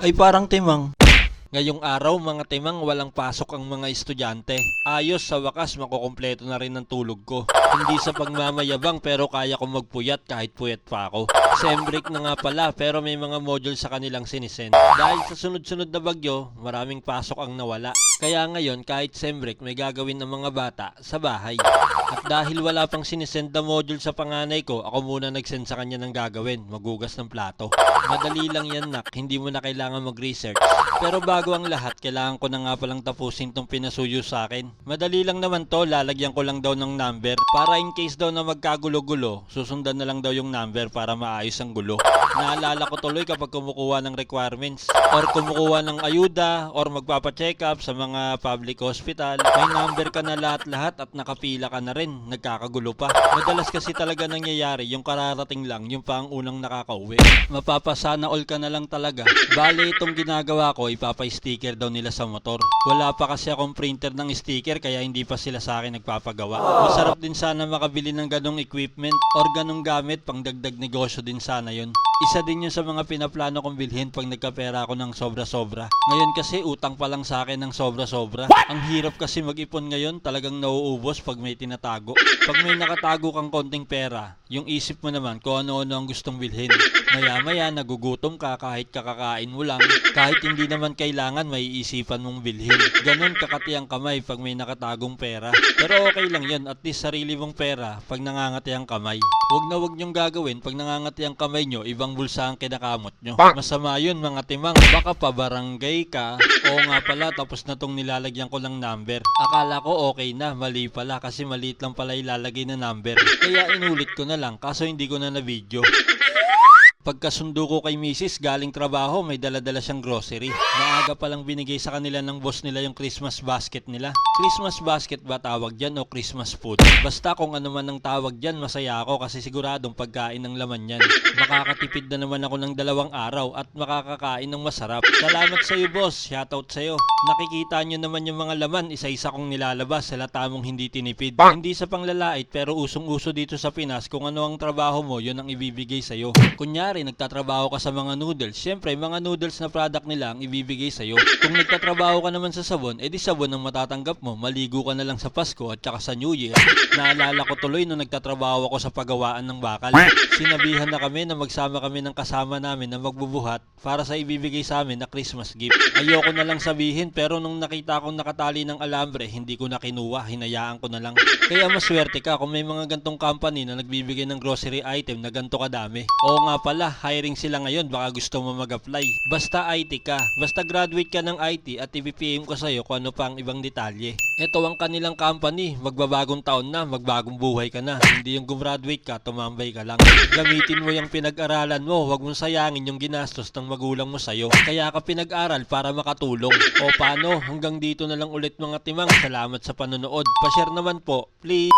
Ay parang timang. Ngayong araw mga timang walang pasok ang mga estudyante. Ayos, sa wakas makukumpleto na rin ang tulog ko. Hindi sa pagmamayabang pero kaya kong magpuyat kahit puyat pa ako. Sem break na nga pala pero may mga module sa kanilang sinisend. Dahil sa sunod-sunod na bagyo, maraming pasok ang nawala. Kaya ngayon kahit sem break may gagawin ng mga bata sa bahay. At dahil wala pang sinisend na module sa panganay ko, ako muna nagsend sa kanya ng gagawin, magugas ng plato. Madali lang yan nak, hindi mo na kailangan mag-research. Pero bago ang lahat, kailangan ko na nga palang tapusin tong pinasuyo sa akin. Madali lang naman to, lalagyan ko lang daw ng number. Para in case daw na magkagulo-gulo, susundan na lang daw yung number para maayos ang gulo. Naalala ko tuloy kapag kumukuha ng requirements, or kumukuha ng ayuda, or magpapacheck up sa mga public hospital. May number ka na lahat-lahat at nakapila ka na rin, nagkakagulo pa. Madalas kasi talaga nangyayari, yung kararating lang, yung pa ang unang nakakauwi. Mapapasana all ka na lang talaga. Bale, itong ginagawa ko, ipapa-sticker daw nila sa motor. Wala pa kasi akong printer ng sticker kaya hindi pa sila sa akin nagpapagawa. Masarap din sana makabili ng ganong equipment or ganong gamit, pang dagdag negosyo din sana yun. Isa din yun sa mga pinaplano kong bilhin pag nagkapera ako ng sobra-sobra. Ngayon kasi utang pa lang sa akin ng sobra-sobra. Ang hirap kasi mag-ipon ngayon, talagang nauubos pag may tinatago. Pag may nakatago kang konting pera, yung isip mo naman kung ano-ano ang gustong bilhin. Maya-maya nagugutom ka kahit kakakain mo lang. Kahit hindi naman kailangan, may iisipan mong bilhin. Ganon kakati ang kamay pag may nakatagong pera. Pero okay lang yun, at least sarili mong pera pag nangangati ang kamay. Huwag na huwag nyong gagawin pag nangangati ang kamay nyo, ibang bulsa ang kinakamot nyo. Masama yun mga timang, baka pabarangay ka. Oo nga pala, tapos na tong nilalagyan ko ng number. Akala ko okay na, mali pala kasi maliit lang pala ilalagay na number. Kaya inulit ko na lang, kaso hindi ko na na-video. Pagkasundo ko kay Mrs. galing trabaho, may dala-dala siyang grocery. Maaga palang binigay sa kanila ng boss nila yung Christmas basket nila. Christmas basket ba tawag dyan o Christmas food? Basta kung ano man ang tawag dyan, masaya ako kasi siguradong pagkain ng laman yan. Makakatipid na naman ako ng 2 araw at makakakain ng masarap. Salamat sa iyo boss, shoutout sa iyo. Nakikita nyo naman yung mga laman, isa-isa kong nilalabas, halata mong hindi tinipid. Hindi sa panglalait pero usong-uso dito sa Pinas, kung ano ang trabaho mo, yun ang ibibigay sa iyo. Kunyari, nagtatrabaho ka sa mga noodles. Siyempre, mga noodles na product nila ang ibibigay sa'yo. Kung nagtatrabaho ka naman sa sabon, edi sabon ang matatanggap mo. Maligo ka na lang sa Pasko at saka sa New Year. Naalala ko tuloy nung nagtatrabaho ako sa pagawaan ng bakal. Sinabihan na kami na magsama kami ng kasama namin na magbubuhat para sa ibibigay sa amin na Christmas gift. Ayoko na lang sabihin pero nung nakita kong nakatali ng alambre, hindi ko na kinuha. Hinayaan ko na lang. Kaya maswerte ka kung may mga gantong company na nagbibigay ng grocery item na ganto kadami. Oo nga pala, hiring sila ngayon, baka gusto mo mag-apply. Basta IT ka, basta graduate ka ng IT at i-PM ko sa'yo kung ano pa ang ibang detalye. Ito ang kanilang company, magbabagong taon na, magbagong buhay ka na. Hindi yung gumraduate ka, tumambay ka lang. Gamitin mo yung pinag-aralan mo, huwag mong sayangin yung ginastos ng magulang mo sa'yo. Kaya ka pinag-aral para makatulong. O paano, hanggang dito na lang ulit mga timang. Salamat sa panonood. Pa-share naman po, please.